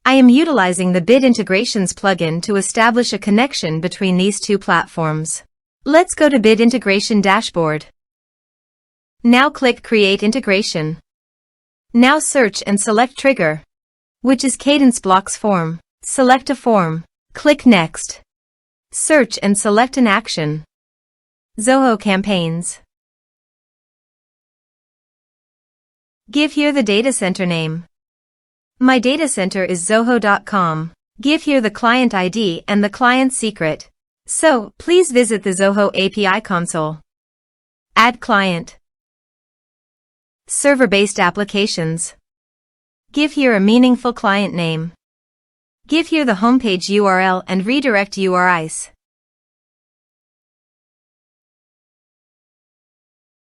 I am utilizing the Bit Integrations plugin to establish a connection between these two platforms. Let's go to Bit Integration Dashboard. Now click Create Integration. Now search and select Trigger, which is Kadence Blocks Form. Select a form. Click Next. Search and select an action. Zoho Campaigns. Give here the data center name. My data center is zoho.com. Give here the client ID and the client secret. So, please visit the Zoho API console. Add client. Server-based applications. Give here a meaningful client name. Give here the homepage URL and redirect URIs.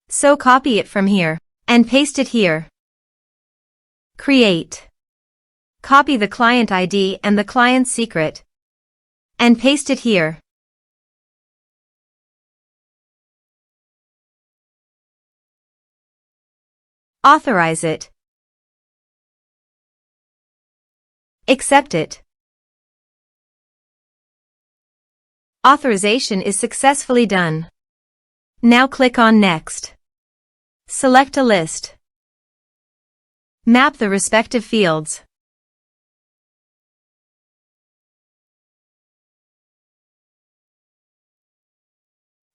So copy it from here and paste it here. Create. Copy the client ID and the client secret and paste it here. Authorize it. Accept it. Authorization is successfully done. Now click on Next. Select a list. Map the respective fields.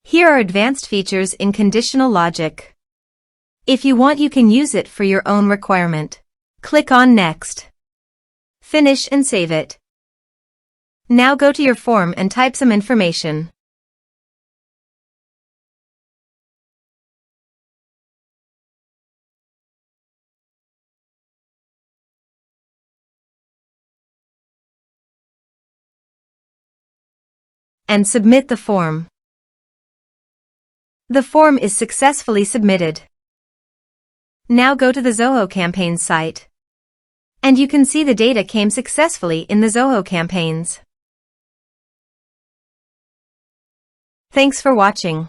Here are advanced features in conditional logic. If you want, you can use it for your own requirement. Click on Next. Finish and save it. Now go to your form and type some information. And submit the form. The form is successfully submitted. Now go to the Zoho Campaigns site. And you can see the data came successfully in the Zoho Campaigns. Thanks for watching.